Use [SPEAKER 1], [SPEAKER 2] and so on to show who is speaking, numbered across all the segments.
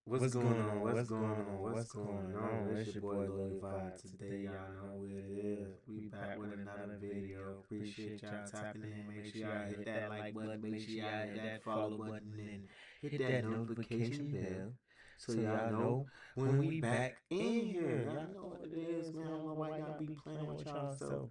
[SPEAKER 1] What's going on? What's going on? What's going on? It's your boy Lil Vibe. Today, y'all know what it is. We back with another video. Appreciate y'all tapping in. Make sure y'all hit that like button. Make sure y'all hit that follow button and hit that notification bell so y'all know when we back in here. Y'all know what it is, man. I don't know why y'all be playing with y'all self.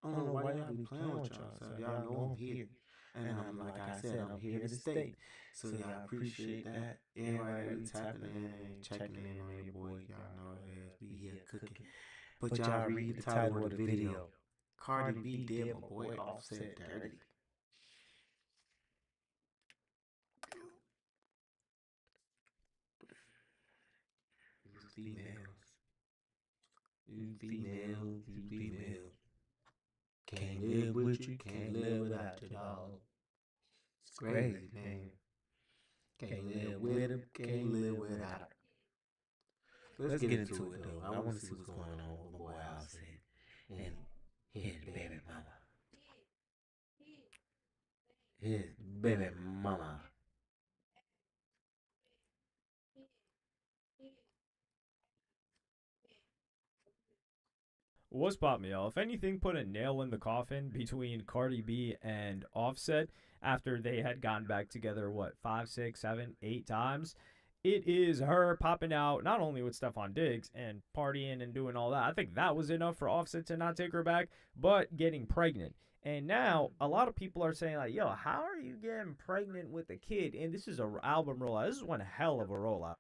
[SPEAKER 1] I don't know why y'all be playing with y'all self. Y'all know I'm here. And like I said, I'm here to stay. So y'all appreciate that. Everybody that be tapping in and checking in on your boy. Y'all know it is. We here cooking. But y'all read the title of the video. Cardi B did my boy Offset dirty. You females. You females. You females. Can't live with you. Can't live without your dog. It's crazy, man. Can't live with him. Can't live without him. Let's get into it though. I want to see what's going on with my boy Offset and his baby mama. His baby mama.
[SPEAKER 2] What's poppin', y'all? If anything put a nail in the coffin between Cardi B and Offset after they had gotten back together, what, 5, 6, 7, 8 times, it is her popping out not only with Stephon Diggs and partying and doing all that. I think that was enough for Offset to not take her back, but getting pregnant. And now a lot of people are saying like, yo, how are you getting pregnant with a kid? And this is a album rollout. This is one hell of a rollout.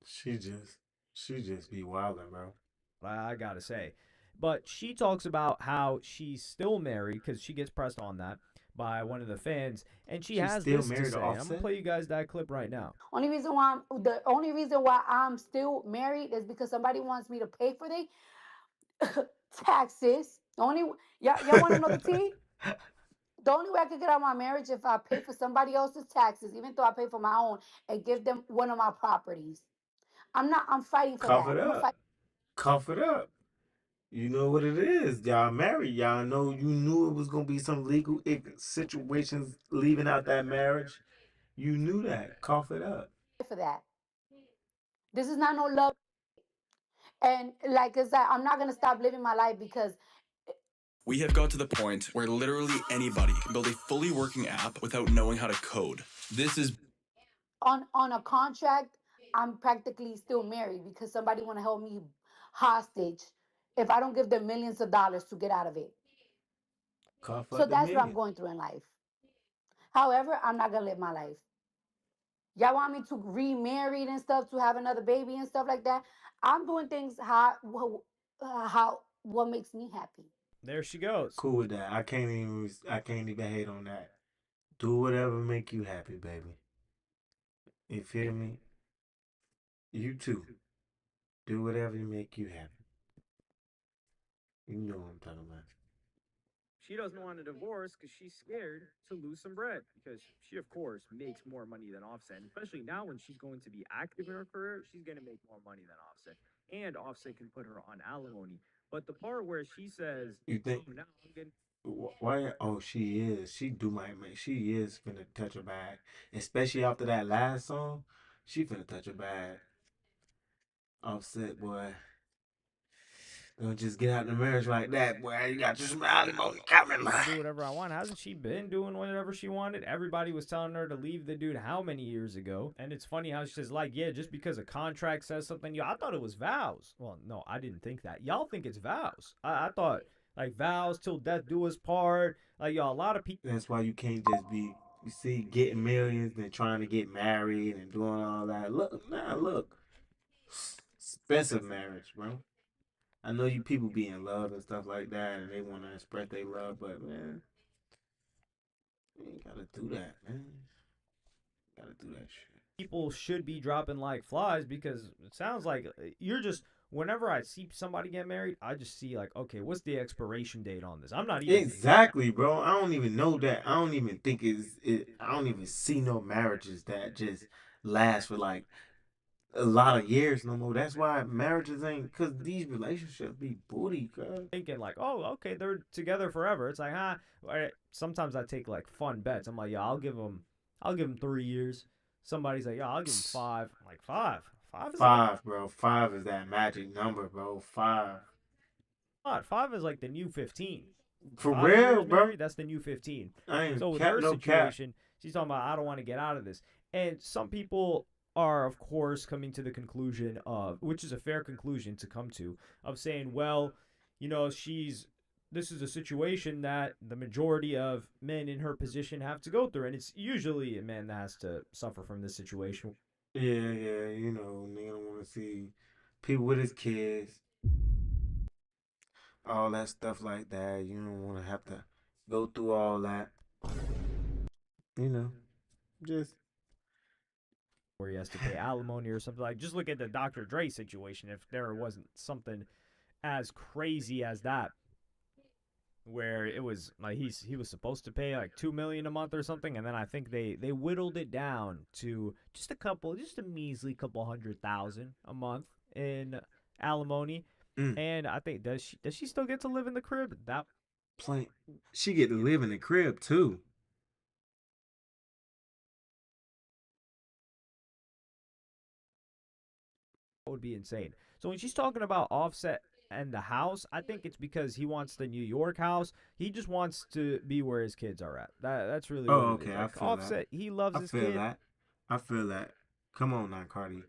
[SPEAKER 1] She just, she just be wildin', bro.
[SPEAKER 2] I gotta say. But she talks about how she's still married because she gets pressed on that by one of the fans, and she
[SPEAKER 1] She's
[SPEAKER 2] has
[SPEAKER 1] still
[SPEAKER 2] this to
[SPEAKER 1] married to
[SPEAKER 2] say. I'm gonna
[SPEAKER 1] Offset.
[SPEAKER 2] play you guys that clip right now.
[SPEAKER 3] The only reason why I'm still married is because somebody wants me to pay for the taxes. The only y'all want to know the tea? The only way I could get out of my marriage if I pay for somebody else's taxes, even though I pay for my own, and give them one of my properties. I'm not. I'm fighting for
[SPEAKER 1] Cough
[SPEAKER 3] that.
[SPEAKER 1] it
[SPEAKER 3] I'm gonna
[SPEAKER 1] up.
[SPEAKER 3] fight.
[SPEAKER 1] Cough it up. You know what it is. Y'all married. Y'all know you knew it was gonna be some legal situations leaving out that marriage. You knew that. Cough it up.
[SPEAKER 3] For that. This is not no love. And like I said, I'm not gonna stop living my life because
[SPEAKER 4] We have got to the point where literally anybody can build a fully working app without knowing how to code. This is
[SPEAKER 3] on a contract, I'm practically still married because somebody want to hold me hostage if I don't give them millions of dollars to get out of it.
[SPEAKER 1] Cough
[SPEAKER 3] So
[SPEAKER 1] up the
[SPEAKER 3] that's what I'm
[SPEAKER 1] million.
[SPEAKER 3] going through in life. However, I'm not gonna live my life. Y'all want me to remarry and stuff to have another baby and stuff like that. I'm doing things how what makes me happy.
[SPEAKER 2] There she goes.
[SPEAKER 1] Cool with that. I can't even hate on that. Do whatever make you happy, baby. You feel me? You too. Do whatever make you happy. You know what I'm talking about.
[SPEAKER 2] She doesn't want a divorce because she's scared to lose some bread because she, of course, makes more money than Offset. And especially now when she's going to be active in her career, she's going to make more money than Offset. And Offset can put her on alimony. But the part where she says,
[SPEAKER 1] You
[SPEAKER 2] oh,
[SPEAKER 1] think
[SPEAKER 2] now I'm getting
[SPEAKER 1] why? Oh, she is. She do my man. She is finna touch her bag, especially after that last song. She finna touch her bag. Offset, boy. Don't just get out in the marriage like that, boy. You got your smiley money coming.
[SPEAKER 2] free to do whatever I want. Hasn't she been doing whatever she wanted? Everybody was telling her to leave the dude how many years ago? And it's funny how she's like, yeah, just because a contract says something. Yo, I thought it was vows. Well, no, I didn't think that. Y'all think it's vows. I thought like vows till death do us part. Like, yo, a lot of people.
[SPEAKER 1] That's why you can't just be, you see, getting millions and trying to get married and doing all that. Look, nah, look. Expensive marriage, bro. I know you people be in love and stuff like that and they want to express their love, but man, you ain't gotta do that, man. You gotta do that shit.
[SPEAKER 2] People should be dropping like flies because it sounds like you're just whenever I see somebody get married, I just see like, okay, what's the expiration date on this? I'm not even
[SPEAKER 1] Exactly, bro. I don't even know that. I don't even think I don't even see no marriages that just last for like a lot of years no more. That's why marriages ain't, cause these relationships be booty, cuz.
[SPEAKER 2] Thinking like, oh, okay, they're together forever. It's like, sometimes I take like fun bets. I'm like, yeah, I'll give him 3 years. Somebody's like, yeah, I'll give him five. I'm like, five, five is like,
[SPEAKER 1] Five, bro. Five is that magic number, bro. Five.
[SPEAKER 2] not five is like the new 15.
[SPEAKER 1] For
[SPEAKER 2] 5 years
[SPEAKER 1] real, bro.
[SPEAKER 2] married, that's the new 15.
[SPEAKER 1] I ain't
[SPEAKER 2] So with
[SPEAKER 1] cap
[SPEAKER 2] her
[SPEAKER 1] no cap.
[SPEAKER 2] situation, she's talking about, I don't want to get out of this. And some people are, of course, coming to the conclusion of, which is a fair conclusion to come to, of saying, well, this is a situation that the majority of men in her position have to go through. And it's usually a man that has to suffer from this situation.
[SPEAKER 1] Yeah, yeah, nigga don't want to see people with his kids, all that stuff like that. You don't want to have to go through all that. You know, just
[SPEAKER 2] Where he has to pay alimony or something. Like, just look at the Dr. Dre situation. If there wasn't something as crazy as that, where it was like he was supposed to pay like 2 million a month or something, and then I think they whittled it down to just a measly couple 100,000 a month in alimony.
[SPEAKER 1] mm,
[SPEAKER 2] And I think does she still get to live in the crib? That
[SPEAKER 1] plain. She get to live in the crib too.
[SPEAKER 2] would be insane. So when she's talking about Offset and the house, I think it's because he wants the New York house. He just wants to be where his kids are at. That's really what
[SPEAKER 1] Oh,
[SPEAKER 2] it is.
[SPEAKER 1] okay. I
[SPEAKER 2] Like
[SPEAKER 1] feel that.
[SPEAKER 2] Offset, he loves
[SPEAKER 1] I
[SPEAKER 2] his
[SPEAKER 1] feel
[SPEAKER 2] kid.
[SPEAKER 1] that. I feel that. Come on now, Cardi.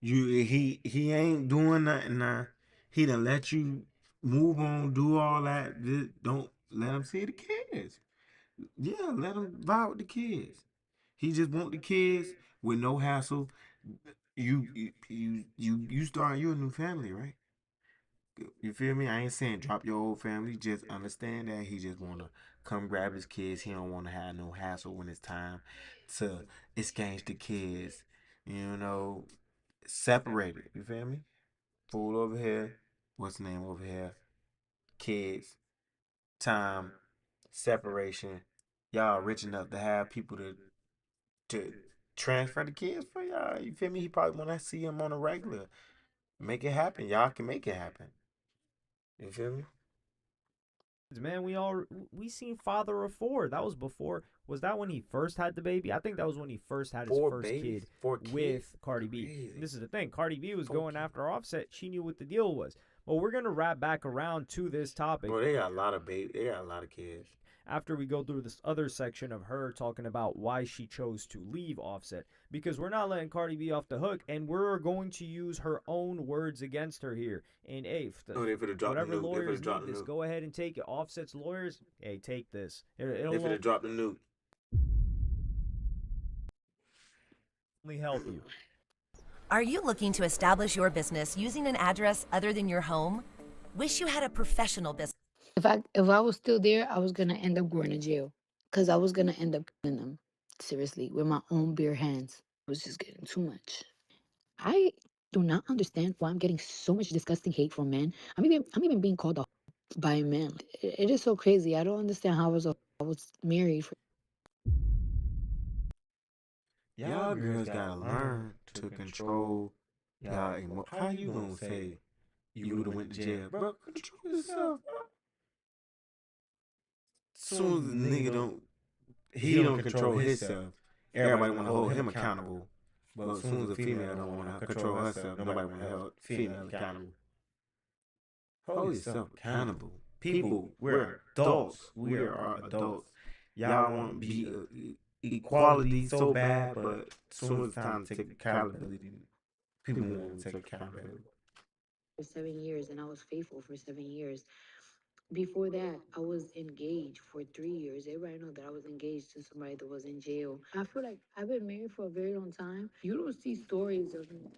[SPEAKER 1] He ain't doing nothing now. He done let you move on, do all that. Just don't let him see the kids. Yeah, let him vibe with the kids. He just want the kids with no hassle. You start you a new family, right? You feel me? I ain't saying drop your old family. Just understand that he just wanna come grab his kids. He don't wanna have no hassle when it's time to exchange the kids. You know, separate it. You feel me? Food over here. What's the name over here? Kids. Time. Separation. Y'all rich enough to have people to transfer the kids for y'all. You feel me? He probably wanna see him on a regular. Make it happen. Y'all can make it happen. You feel me?
[SPEAKER 2] Man, we seen Father of Four. That was before. Was that when he first had the baby? I think that was when he first had his
[SPEAKER 1] Four
[SPEAKER 2] first
[SPEAKER 1] babies,
[SPEAKER 2] kid
[SPEAKER 1] 4 kids.
[SPEAKER 2] with Cardi B. And
[SPEAKER 1] Crazy.
[SPEAKER 2] this is the thing. Cardi B was
[SPEAKER 1] Four
[SPEAKER 2] going
[SPEAKER 1] kids.
[SPEAKER 2] after Offset. She knew what the deal was. Well, we're gonna wrap back around to this topic
[SPEAKER 1] Bro, they got a lot of baby. They got a lot of kids.
[SPEAKER 2] after we go through this other section of her talking about why she chose to leave Offset, because we're not letting Cardi B off the hook, and we're going to use her own words against her here. And hey,
[SPEAKER 1] Oh, they finna drop the
[SPEAKER 2] whatever
[SPEAKER 1] nuke. They
[SPEAKER 2] lawyers
[SPEAKER 1] finna drop
[SPEAKER 2] need
[SPEAKER 1] the
[SPEAKER 2] this,
[SPEAKER 1] nuke.
[SPEAKER 2] go ahead and take it. Offset's lawyers, hey, take this.
[SPEAKER 1] They finna drop the nuke.
[SPEAKER 2] Only help you.
[SPEAKER 5] Are you looking to establish your business using an address other than your home? Wish you had a professional business.
[SPEAKER 3] If I was still there, I was gonna end up going to jail because I was gonna end up killing them. Seriously, with my own bare hands. It was just getting too much. I do not understand why I'm getting so much disgusting hate from men. I'm even being called a by men. It is so crazy. I don't understand how I was married for.
[SPEAKER 1] Y'all girls gotta learn to control y'all How you gonna say you would've went to jail? Bro, control yourself, bro. Soon as the nigga don't, he don't control himself, everybody wanna hold him accountable. But as soon as a female don't wanna control herself, nobody wanna hold female accountable. Hold yourself accountable. People, we're adults. We are adults. Y'all want to be equality so bad, but as soon as it's time to take accountability, people won't take accountability.
[SPEAKER 3] For 7 years, and I was faithful for 7 years. Before that, I was engaged for 3 years. Everybody know that I was engaged to somebody that was in jail. I feel like I've been married for a very long time. You don't see stories of me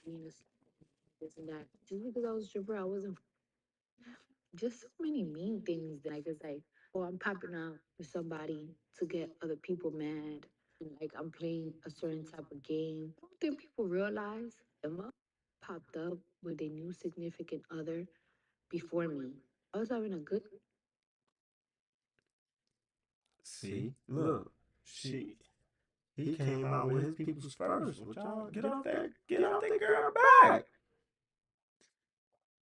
[SPEAKER 3] being this and that. Just because I was a stripper, I wasn't. Just so many mean things that it's like, oh, I'm popping out with somebody to get other people mad. And like I'm playing a certain type of game. I don't think people realize the mother popped up with a new significant other before me. I was having a good.
[SPEAKER 1] See, look, she he came out with his people's first. What y'all get off that girl back.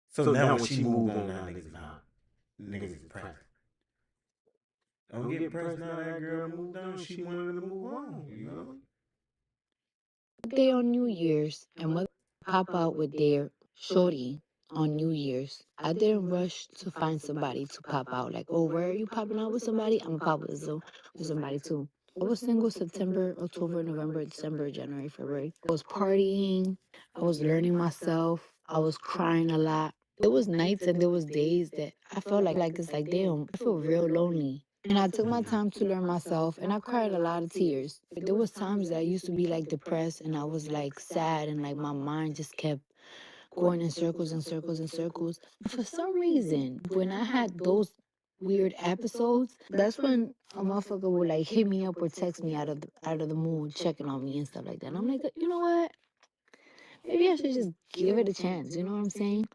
[SPEAKER 1] So now when she moved on, now niggas is pressed. Don't get pressed now that girl moved on. She wanted to move on, you know?
[SPEAKER 3] Day on New Year's and what pop out with their shorty on New Year's. I didn't rush to find somebody to pop out. Like, oh, where are you popping out with somebody? I'm gonna pop with somebody too. I was single September, October, November, December, January, February. I was partying. I was learning myself. I was crying a lot. There was nights and there was days that I felt like it's like, damn, I feel real lonely. And I took my time to learn myself and I cried a lot of tears. There was times that I used to be like depressed and I was like sad and like my mind just kept going in circles and circles and circles. For some reason, when I had those weird episodes, that's when a motherfucker would like hit me up or text me out of the mood, checking on me and stuff like that. And I'm like, you know what? Maybe I should just give it a chance. You know what I'm saying?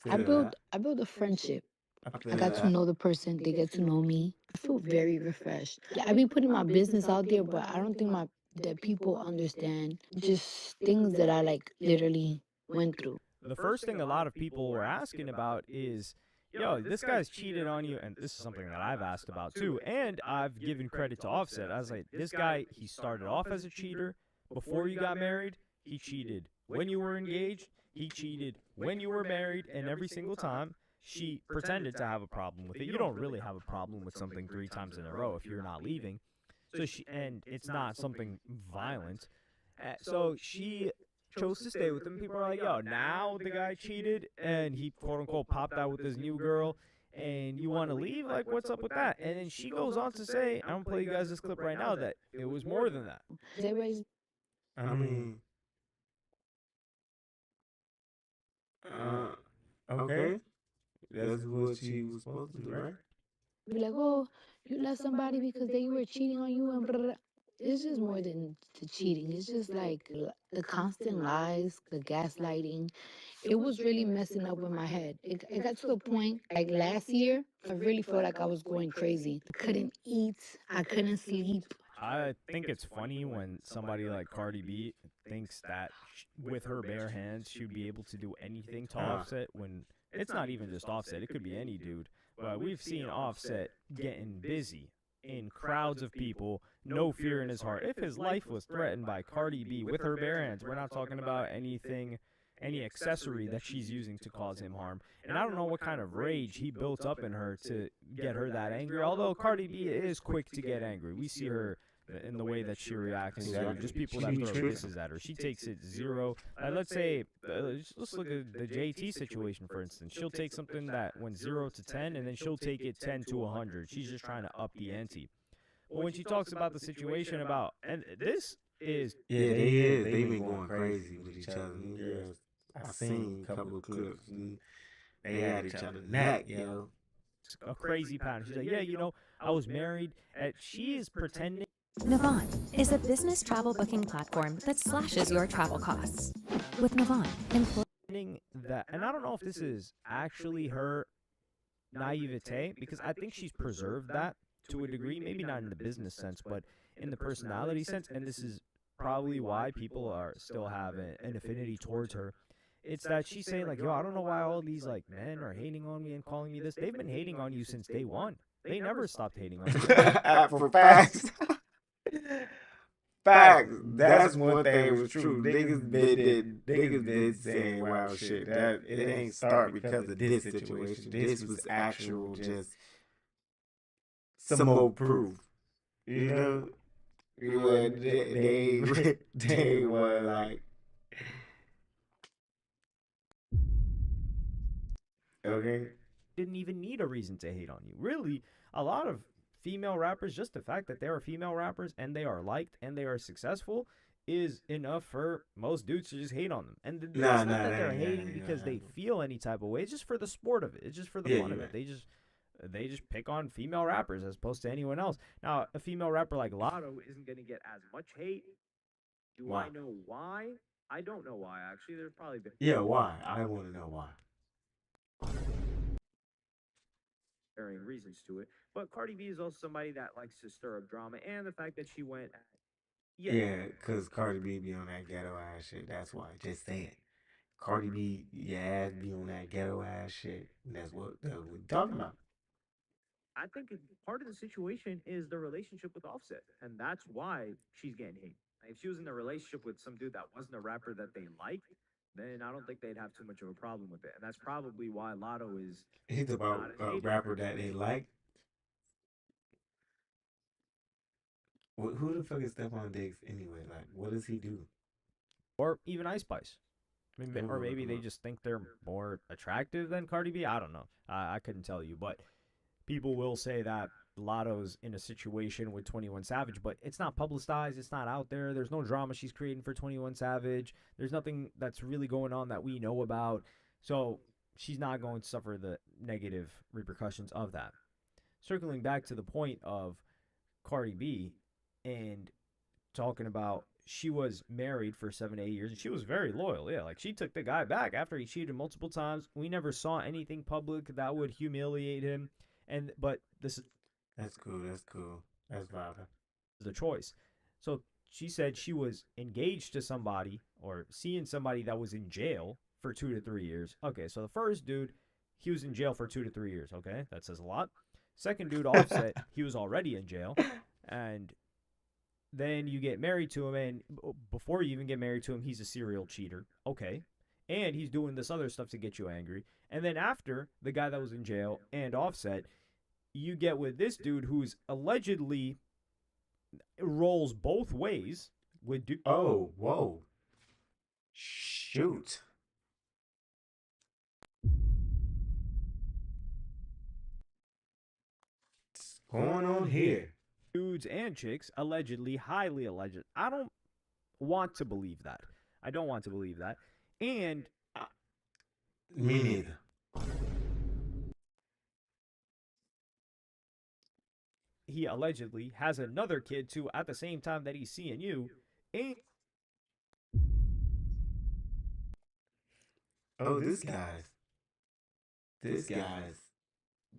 [SPEAKER 3] I built a friendship. I got to know the person. They get to know me. I feel very refreshed. Yeah, I be putting my business out there, but I don't think that people understand just things that I like literally went through.
[SPEAKER 2] The first thing a lot of people were asking about is, yo, this guy's cheated on you, and this is something that I've asked about too, and I've given credit to Offset. I was like, this guy, he started off as a cheater before you got married. He cheated when you were engaged. He cheated when you were married, and every single time she pretended to have a problem with it. You don't really have a problem with something 3 times in a row if you're not leaving. And it's not something violent. So she chose to stay with him. People are like, yo, now the guy cheated and he quote unquote popped out with his new girl and you want to leave? Like, what's up with that? And then she goes on to say, I'm going to play you guys this clip right now, that it was more than that.
[SPEAKER 1] I mean, okay. That's what she was supposed to do, right?
[SPEAKER 3] Be like, oh, you left somebody because they were cheating on you and blah, blah, blah. It's just more than the cheating. It's just like the constant lies, the gaslighting. It was really messing up with my head. It got to the point, like last year, I really felt like I was going crazy. I couldn't eat. I couldn't sleep.
[SPEAKER 2] I think it's funny when somebody like Cardi B thinks that with her bare hands she'd be able to do anything to Offset, when it's not even just Offset. It could be any dude. But we've seen Offset getting busy in crowds of people, no fear in his heart. If his life was threatened by Cardi B with her bare hands, we're not talking about anything, any accessory that she's using to cause him harm. And I don't know what kind of rage he built up in her to get her that angry. Although Cardi B is quick to get angry. We see her in the way that she reacts to just people that throw kisses at her. She takes it zero. Let's say, let's look at the JT situation, for instance. She'll take something that went 0 to 10, and then she'll take it 10 to 100. She's just trying to up the ante. But when she talks about the situation about, and this is...
[SPEAKER 1] Yeah, they is. They been going crazy with each other. Girls, I seen a couple of clips. They had each other neck, yo.
[SPEAKER 2] A crazy pattern. She's like, yeah, I was married. She is pretending.
[SPEAKER 6] Navan is a business travel booking platform that slashes your travel costs. With Navan,
[SPEAKER 2] that, and I don't know if this is actually her naivete, because I think she's preserved that to a degree, maybe not in the business sense, but in the personality sense, and this is probably why people are still have an affinity towards her. It's that she's saying like, yo, I don't know why all these like men are hating on me and calling me this. They've been hating on you since day one. They never stopped hating on you.
[SPEAKER 1] For facts. Facts. That's one thing was true. Niggas been saying wild shit. That it ain't start because of this situation. This was actual just some more proof. You know? They were like, okay.
[SPEAKER 2] Didn't even need a reason to hate on you. Really, a lot of female rappers, just the fact that they are female rappers and they are liked and they are successful is enough for most dudes to just hate on them. And it's not that they're hating because they feel any type of way. It's just for the sport of it. It's just for the fun of it. They just pick on female rappers as opposed to anyone else. Now, a female rapper like Lotto isn't going to get as much hate. Do I know why? I don't know why, actually. There's probably been...
[SPEAKER 1] Yeah, why? I want to know why.
[SPEAKER 2] Varying reasons to it. But Cardi B is also somebody that likes to stir up drama, and the fact that she went
[SPEAKER 1] Yeah, cause Cardi B be on that ghetto ass shit. That's why. Just say it. Cardi B, your ass be on that ghetto ass shit. That's what we talking about.
[SPEAKER 2] I think part of the situation is the relationship with Offset, and that's why she's getting hate. Like, if she was in a relationship with some dude that wasn't a rapper that they liked, then I don't think they'd have too much of a problem with it. And that's probably why Lotto is
[SPEAKER 1] He's about
[SPEAKER 2] not as
[SPEAKER 1] a
[SPEAKER 2] hated.
[SPEAKER 1] rapper that they like. Who the fuck is Stephon Diggs anyway? Like, what does he do?
[SPEAKER 2] Or even Ice Spice. I mean,
[SPEAKER 1] I'm gonna
[SPEAKER 2] or
[SPEAKER 1] go look
[SPEAKER 2] maybe
[SPEAKER 1] him
[SPEAKER 2] they
[SPEAKER 1] up.
[SPEAKER 2] just think they're more attractive than Cardi B. I don't know. I couldn't tell you, but people will say that Lotto's in a situation with 21 Savage, but it's not publicized. It's not out there. There's no drama she's creating for 21 Savage. There's nothing that's really going on that we know about. So she's not going to suffer the negative repercussions of that. Circling back to the point of Cardi B and talking about she was married for 7 to 8 years and she was very loyal. Yeah, like she took the guy back after he cheated multiple times. We never saw anything public that would humiliate him. And but this is
[SPEAKER 1] That's cool. That's cool. That's valid.
[SPEAKER 2] the choice. So she said she was engaged to somebody or seeing somebody that was in jail for 2 to 3 years. Okay, so the first dude, he was in jail for 2 to 3 years. Okay, that says a lot. Second dude, Offset, he was already in jail, and then you get married to him, and before you even get married to him, he's a serial cheater. Okay. And he's doing this other stuff to get you angry. And then after the guy that was in jail and Offset, you get with this dude who's allegedly rolls both ways with
[SPEAKER 1] Oh, whoa. Shoot. What's going on here?
[SPEAKER 2] dudes and chicks, allegedly, highly alleged. I don't want to believe that. I don't want to believe that. And
[SPEAKER 1] Me neither.
[SPEAKER 2] he allegedly has another kid too at the same time that he's seeing you. And
[SPEAKER 1] Oh, this guy's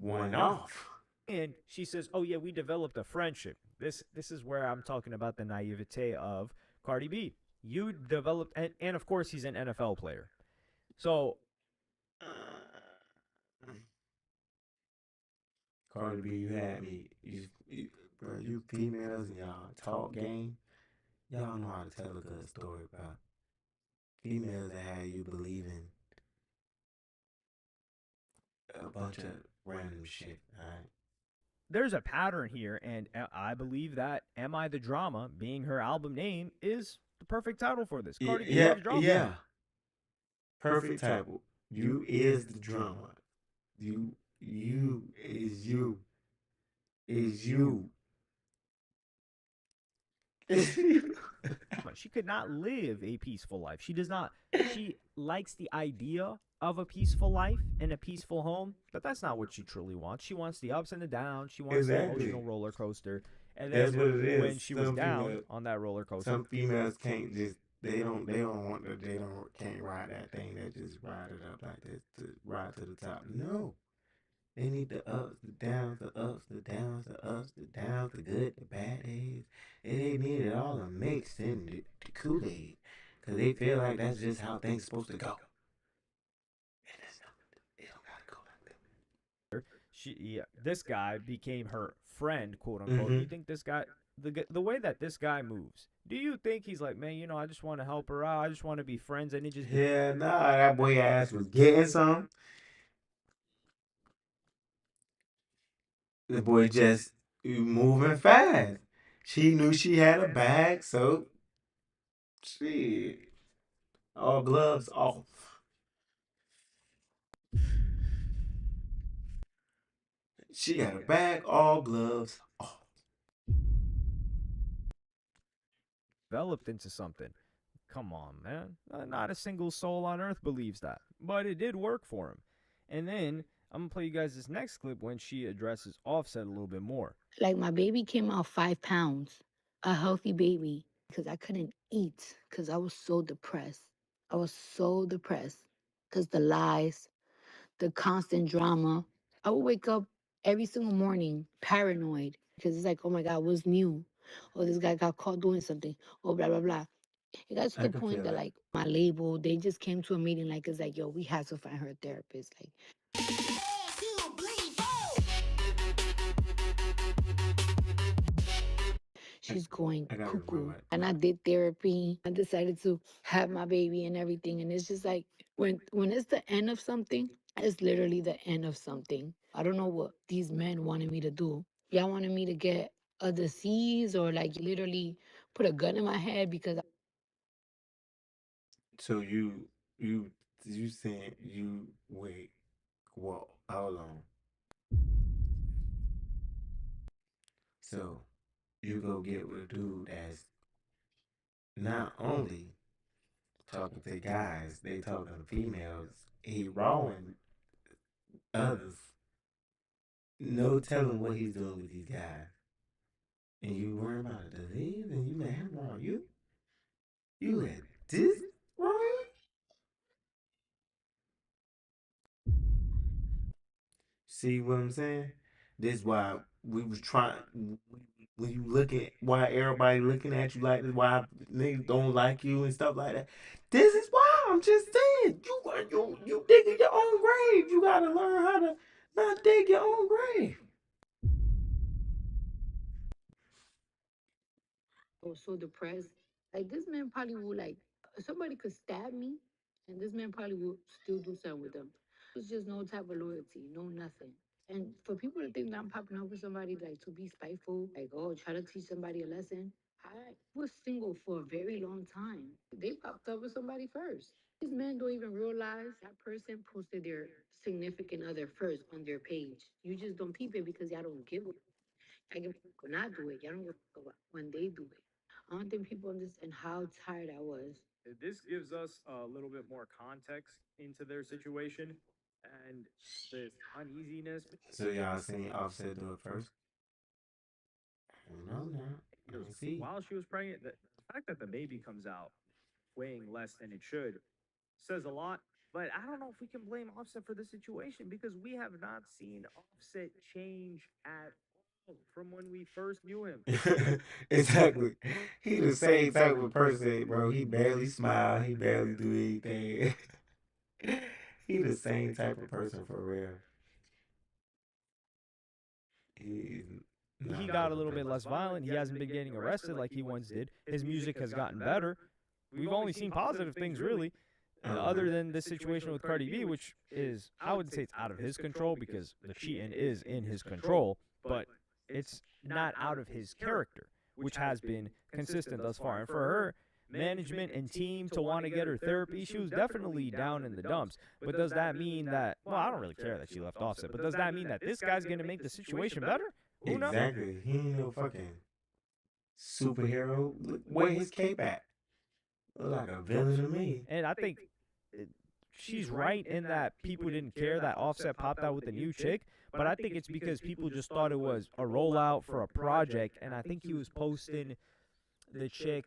[SPEAKER 1] one off.
[SPEAKER 2] and she says, "Oh yeah, we developed a friendship." This is where I'm talking about the naivete of Cardi B. You developed, and of course he's an NFL player. So
[SPEAKER 1] Cardi B, you had me. Bro, you females and y'all talk game. Y'all know how to tell a good story, bro. Females that had you believing a bunch of random shit, alright?
[SPEAKER 2] there's a pattern here, and I believe that "Am I the Drama," being her album name, is the perfect title for this. Cardi B
[SPEAKER 1] Yeah,
[SPEAKER 2] loves drama.
[SPEAKER 1] yeah. Perfect title. You is the drama. You is you. Is you.
[SPEAKER 2] She could not live a peaceful life. She does not. She likes the idea of a peaceful life and a peaceful home, but that's not what she truly wants. She wants the ups and the downs. She wants the
[SPEAKER 1] Exactly.
[SPEAKER 2] emotional roller coaster. And
[SPEAKER 1] That's
[SPEAKER 2] then
[SPEAKER 1] what it is.
[SPEAKER 2] when she was down on that roller coaster,
[SPEAKER 1] Some females can't just they don't want to they don't can't ride that thing. They just ride it up like this to ride to the top. No. They need the ups, the downs, the ups, the downs, the ups, the downs, the good, the bad days. And they need it all mixed in the Kool-Aid. Cause they feel like that's just how things supposed to go. And it's not. It don't gotta go like that.
[SPEAKER 2] this guy became her friend, quote unquote. You think this guy, the way that this guy moves, do you think he's like, man, I just want to help her out. I just want to be friends, and it just
[SPEAKER 1] Yeah, nah, that boy ass was getting some. The boy just moving fast. She knew she had a bag, so shit. All gloves off. She got a bag, all gloves off.
[SPEAKER 2] developed into something. Come on, man. Not a single soul on earth believes that. But it did work for him. And then I'm going to play you guys this next clip when she addresses Offset a little bit more.
[SPEAKER 3] Like my baby came out 5 pounds, a healthy baby, because I couldn't eat because I was so depressed. I was so depressed because the lies, the constant drama. I would wake up every single morning paranoid because it's like, oh my God, what's new? oh, this guy got caught doing something, oh, blah, blah, blah. It got to
[SPEAKER 1] I
[SPEAKER 3] the
[SPEAKER 1] can
[SPEAKER 3] point
[SPEAKER 1] feel
[SPEAKER 3] that,
[SPEAKER 1] it.
[SPEAKER 3] like, my label, they just came to a meeting, like, it's like, yo, we have to find her a therapist. Like,
[SPEAKER 1] I,
[SPEAKER 3] she's going
[SPEAKER 1] I gotta
[SPEAKER 3] cuckoo.
[SPEAKER 1] remember it.
[SPEAKER 3] And I did therapy. I decided to have my baby and everything. And it's just like when it's the end of something, it's literally the end of something. I don't know what these men wanted me to do. Y'all wanted me to get a disease or like literally put a gun in my head because
[SPEAKER 1] So you you saying you wait, well, hold on. So you go get with a dude that's not only talking to guys, they talking to females. He rawing others. No telling what he's doing with these guys. And you worry about a disease and you let him raw you? You let this raw you? See what I'm saying? This why we was trying. When you looking, why everybody looking at you like this, why niggas don't like you and stuff like that. This is why I'm just saying you digging your own grave. You gotta learn how to not dig your own grave.
[SPEAKER 3] I was so depressed. Like this man probably would like somebody could stab me and this man probably would still do something with them. It's just no type of loyalty, no nothing. And for people to think that I'm popping up with somebody like to be spiteful, like oh try to teach somebody a lesson. I was single for a very long time. They popped up with somebody first. These men don't even realize that person posted their significant other first on their page. You just don't peep it because y'all don't give a I give a fuck when I do it. Y'all don't give a fuck about when they do it. I don't think people understand how tired I was.
[SPEAKER 2] This gives us a little bit more context into their situation and this uneasiness.
[SPEAKER 1] So y'all seen Offset do it first? I don't know now. I
[SPEAKER 2] Because
[SPEAKER 1] ain't see.
[SPEAKER 2] while she was pregnant, the fact that the baby comes out weighing less than it should says a lot. But I don't know if we can blame Offset for the situation because we have not seen Offset change at all from when we first knew him.
[SPEAKER 1] Exactly. He the same type of person, bro. He barely smile. He barely do anything. He the same type of person for real. He's not
[SPEAKER 2] He
[SPEAKER 1] a
[SPEAKER 2] got a
[SPEAKER 1] different
[SPEAKER 2] little bit
[SPEAKER 1] person.
[SPEAKER 2] less violent. He hasn't been getting arrested like he once did. His music has gotten better. We've only seen positive things, really, other than this situation with Cardi B, which is, I wouldn't say it's out of his control because the cheating is in his control, but it's not out of his character, which has been consistent thus far. And for her, management and team to want to get her therapy, she was definitely down in the dumps. But does that mean that, well, I don't really care that she left Offset, but does that mean that this guy's going to make the situation better? Who knows?
[SPEAKER 1] Exactly. He ain't no fucking superhero. Look, where his cape at? Look like a villain to me.
[SPEAKER 2] And I think it, she's right in that people didn't care that Offset popped out with a new chick, but I think it's because people just thought it was a rollout for a project, and I think he was posting the chick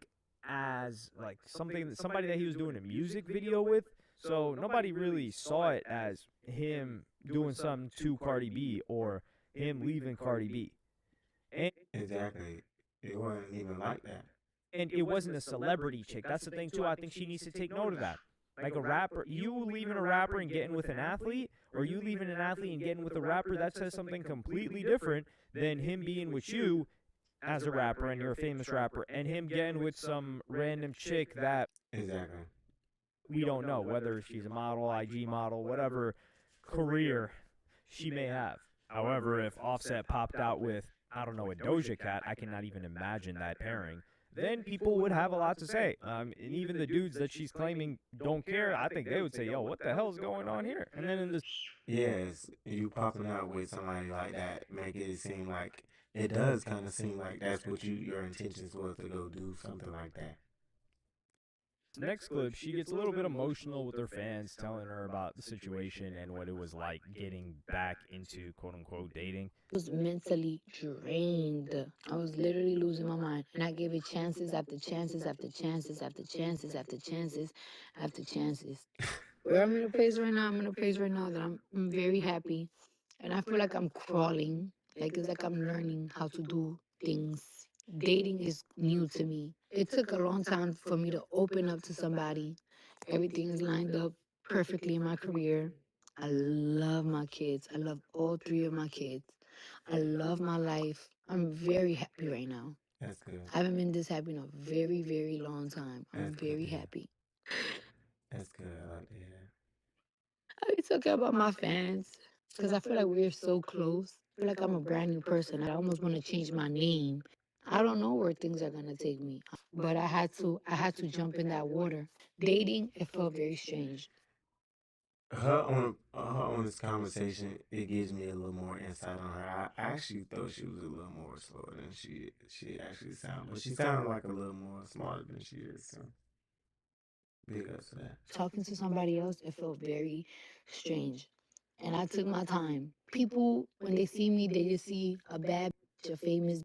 [SPEAKER 2] as like somebody that he was doing a music video with. So nobody really saw it as him doing something to Cardi B or him leaving Cardi B. And
[SPEAKER 1] Exactly. It wasn't even like that.
[SPEAKER 2] and it wasn't a celebrity chick. That's the thing too. I think she needs to take note of that. Like a rapper, you leaving a rapper and getting with an athlete, or you leaving an athlete and getting with a rapper, that says something completely different than him being with you as a rapper and you're a famous rapper, and him getting with some random chick that
[SPEAKER 1] Exactly.
[SPEAKER 2] we don't know whether she's a model, IG model, whatever career she may have. However, if Offset popped out with, I don't know, a Doja Cat, I cannot even imagine that pairing. Then people would have a lot to say. And even the dudes that she's claiming don't care, I think they would say, yo, what the hell is going on here? And then in this.
[SPEAKER 1] Yes, you popping out with somebody like that make it seem like it does kind of seem like that's what your intentions was to go do something like that.
[SPEAKER 2] Next clip, she gets a little bit emotional with her fans telling her about the situation and what it was like getting back into quote unquote dating.
[SPEAKER 3] I was mentally drained. I was literally losing my mind. And I gave it chances after chances after chances after chances after chances after chances. Where I'm in a place right now, I'm in a place right now that I'm very happy. And I feel like I'm crawling. Like it's like I'm learning how to do things. dating is new to me. It took a long time for me to open up to somebody. Everything is lined up perfectly in my career. I love my kids. I love all three of my kids. I love my life. I'm very happy right now.
[SPEAKER 1] That's good.
[SPEAKER 3] I haven't been this happy in a very, very long time. I'm
[SPEAKER 1] That's good
[SPEAKER 3] very
[SPEAKER 1] to hear.
[SPEAKER 3] happy.
[SPEAKER 1] That's good. I like to hear that.
[SPEAKER 3] I be talking about my fans because I feel like we're so close. I feel like I'm a brand new person. I almost want to change my name. I don't know where things are gonna take me, but I had to jump in that water. Dating, it felt very strange.
[SPEAKER 1] Her on this conversation, it gives me a little more insight on her. I actually thought she was a little more slower than she actually sounded, but she sounded like a little more smarter than she is. So big ups to that.
[SPEAKER 3] Talking to somebody else, it felt very strange. And I took my time. People, when they see me, they just see a bad bitch, a famous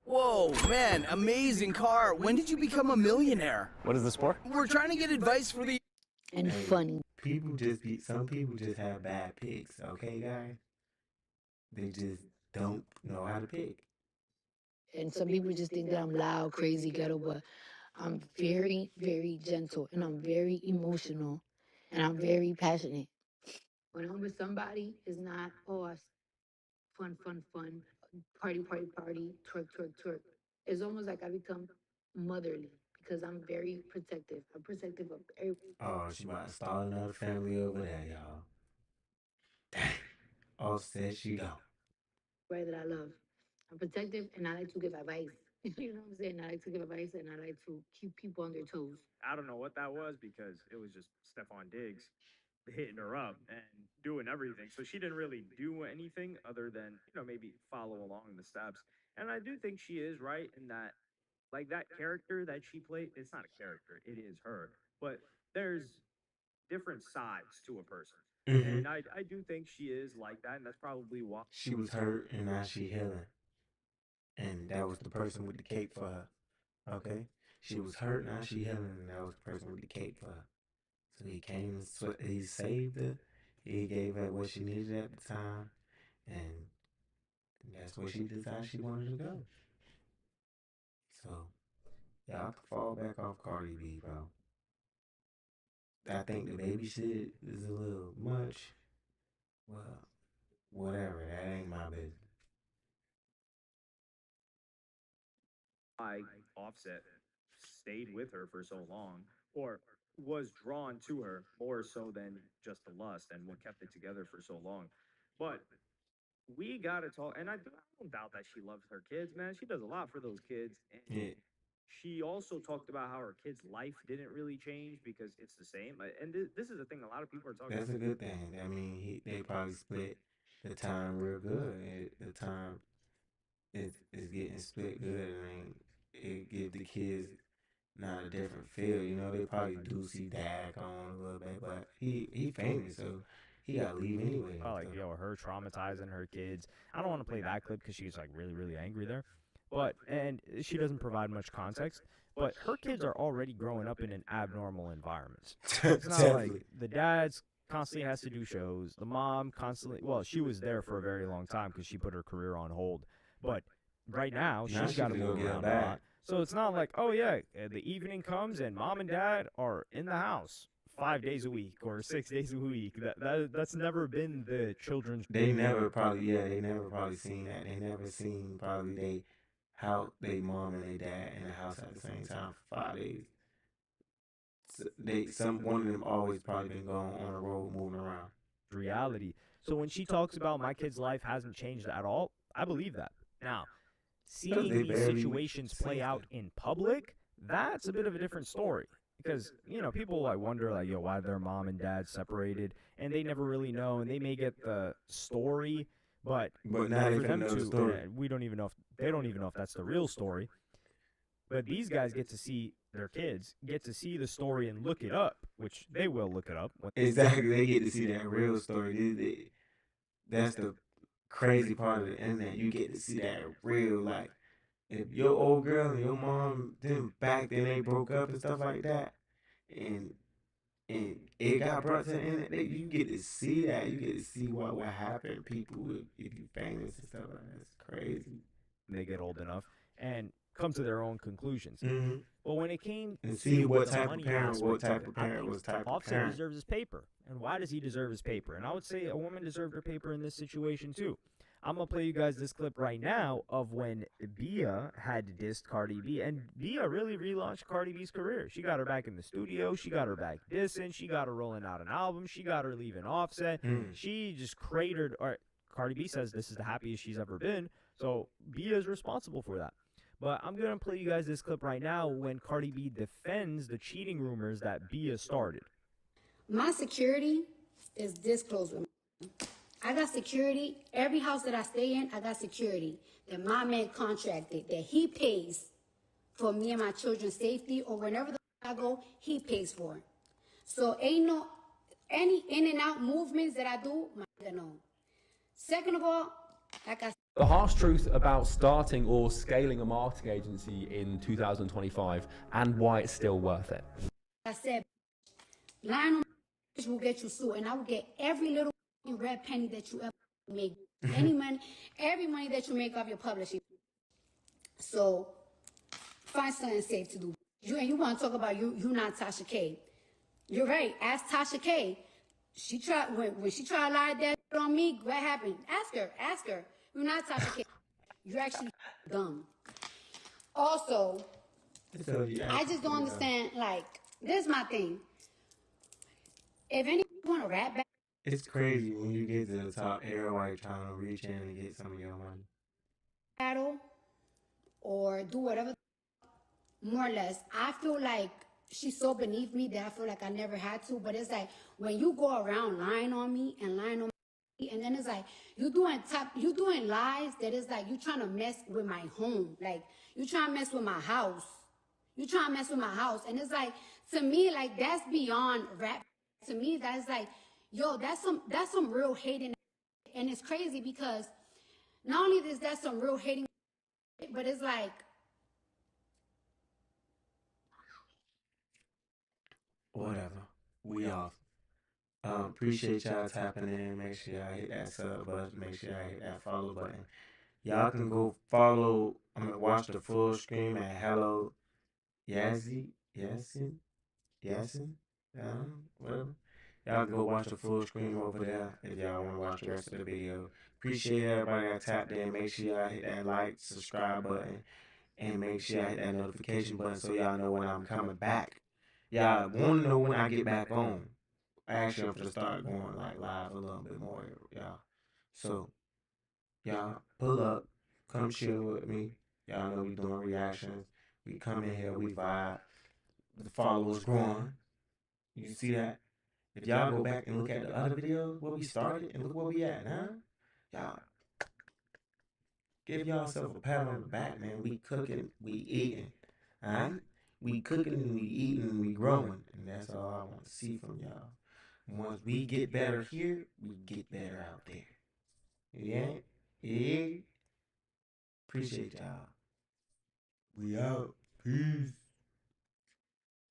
[SPEAKER 7] Whoa, man, amazing car. When did you become a millionaire?
[SPEAKER 8] What is this for?
[SPEAKER 7] We're trying to get advice for the.
[SPEAKER 3] and
[SPEAKER 1] Hey,
[SPEAKER 3] funny.
[SPEAKER 1] some people just have bad picks. Okay, guys, they just don't know how to pick.
[SPEAKER 3] And some people just think that I'm loud, crazy, ghetto, but I'm very, very gentle and I'm very emotional and I'm very passionate. When I'm with somebody, it's not, oh, fun, fun, fun, party, party, party, twerk, twerk, twerk. It's almost like I become motherly because I'm very protective. I'm protective of
[SPEAKER 1] Oh, she about to start another family over there, y'all. Dang. Offset, she don't.
[SPEAKER 3] everybody that I love. I'm protective and I like to give advice. You know what I'm saying? I like to give advice and I like to keep people on their toes.
[SPEAKER 2] I don't know what that was because it was just Stephon Diggs hitting her up and doing everything. So she didn't really do anything other than, maybe follow along the steps. And I do think she is right in that, like, that character that she played, it's not a character, it is her. But there's different sides to a person.
[SPEAKER 1] Mm-hmm.
[SPEAKER 2] And I do think she is like that. And that's probably why.
[SPEAKER 1] She was hurt and now she healing. And that was the person with the cape for her. Okay? She was hurt, now she healing, and that was the person with the cape for her. So he came and he saved her. He gave her what she needed at the time. And that's where she decided she wanted to go. So, y'all can fall back off Cardi B, bro. I think the baby shit is a little much. Well, whatever. That ain't my business.
[SPEAKER 2] Why Offset stayed with her for so long or was drawn to her more so than just the lust and what kept it together for so long. But we gotta talk, and I don't doubt that she loves her kids, man. She does a lot for those kids, and
[SPEAKER 1] Yeah.
[SPEAKER 2] she also talked about how her kid's life didn't really change because it's the same. And this is the thing a lot of people are talking
[SPEAKER 1] That's
[SPEAKER 2] about.
[SPEAKER 1] a good thing. I mean, they probably split the time real good. The time is getting split good. I mean, it gives the kids not a different feel. You know, they probably do see dad on a little bit, but he famous, so he got to leave anyway.
[SPEAKER 2] Like, her traumatizing her kids. I don't want to play that clip because she's like really, really angry there. But, and she doesn't provide much context, but her kids are already growing up in an abnormal environment. It's not like the dad's constantly has to do shows. The mom constantly, well, she was there for a very long time because she put her career on hold. But right now, she's got to move around a lot. So it's not like, oh yeah, the evening comes and mom and dad are in the house 5 days a week or 6 days a week. That's never been the children's.
[SPEAKER 1] They never probably seen that. They never seen probably they mom and they dad in the house at the same time for 5 days. One of them always probably been going on the road moving around.
[SPEAKER 2] Reality. So when she talks about my kid's life hasn't changed at all, I believe that. Now, seeing these situations play out in public, that's a bit of a different story. Because, people like wonder like, why their mom and dad separated and they never really know and they may get the story, but
[SPEAKER 1] now
[SPEAKER 2] for them to, we don't even know if they don't even know if that's the real story. But these guys get to see their kids get to see the story and look it up, which they will look it up.
[SPEAKER 1] Exactly, they get to see that real story. That's the crazy part of the internet. You get to see that real, like, if your old girl and your mom back then they broke up and stuff like that, and it got brought to the internet, you get to see that. You get to see what happened. People, if you famous and stuff like that, it's crazy.
[SPEAKER 2] They get old enough, and come to their own conclusions.
[SPEAKER 1] Mm-hmm.
[SPEAKER 2] But when it came
[SPEAKER 1] And
[SPEAKER 2] to
[SPEAKER 1] see what
[SPEAKER 2] the
[SPEAKER 1] type of
[SPEAKER 2] money
[SPEAKER 1] parent, what
[SPEAKER 2] aspect
[SPEAKER 1] type
[SPEAKER 2] of
[SPEAKER 1] of
[SPEAKER 2] it, I
[SPEAKER 1] parent
[SPEAKER 2] think
[SPEAKER 1] was type of
[SPEAKER 2] Offset
[SPEAKER 1] parent.
[SPEAKER 2] deserves his paper. And why does he deserve his paper? And I would say a woman deserved her paper in this situation too. I'm going to play you guys this clip right now of when Bia had dissed Cardi B. And Bia really relaunched Cardi B's career. She got her back in the studio. She got her back dissing. She got her rolling out an album. She got her leaving Offset. She just cratered. Cardi B says this is the happiest she's ever been. So Bia is responsible for that. But I'm going to play you guys this clip right now when Cardi B defends the cheating rumors that Bia started.
[SPEAKER 3] My security is this close with me. I got security. Every house that I stay in, I got security that my man contracted, that he pays for me and my children's safety, or whenever I go, he pays for it. So ain't no, any in and out movements that I do, my nigga know. Second of all, like I said,
[SPEAKER 8] the harsh truth about starting or scaling a marketing agency in 2025 and why it's still worth it.
[SPEAKER 3] I said, lying on my will get you sued, and I will get every little red penny that you ever make. Any money, every money that you make off your publishing. So find something safe to do. You want to talk about you not Tasha K. You're right. Ask Tasha K. She tried when she tried to lie that on me. What happened? Ask her. You're not Tasha K. You're actually dumb. Also, I just don't understand. Like, this is my thing. If anyone want to rap back,
[SPEAKER 1] it's crazy when you get to the top. Everybody trying to reach in and get some of your money.
[SPEAKER 3] Battle or do whatever, more or less. I feel like she's so beneath me that I feel like I never had to. But it's like when you go around lying on me and lying on me, and then it's like you doing lies that is like you trying to mess with my home, like you trying to mess with my house. You trying to mess with my house, and it's like to me like that's beyond rap. To me, that's like, yo, that's some real hating, and it's crazy because not only is that some real hating, but it's like.
[SPEAKER 1] Whatever. We off. Appreciate y'all tapping in. Make sure y'all hit that sub button. Make sure y'all hit that follow button. Y'all can go follow. Watch the full stream at Hello Yasin, whatever. Y'all can go watch the full stream over there if y'all want to watch the rest of the video. Appreciate everybody that tapped in. Make sure y'all hit that like, subscribe button, and make sure y'all hit that notification button so y'all know when I'm coming back. Y'all want to know when I get back on. Actually, I'm gonna start going like live a little bit more, y'all. So, y'all pull up, come chill with me. Y'all know we doing reactions. We come in here, we vibe. The followers growing. You see that? If y'all go back and look at the other videos where we started and look where we at now, y'all give yourself a pat on the back, man. We cooking, we eating, alright? We cooking and we eating and we growing, and that's all I want to see from y'all. Once we get better here, we get better out there. Yeah? Yeah? Appreciate y'all. We out. Peace.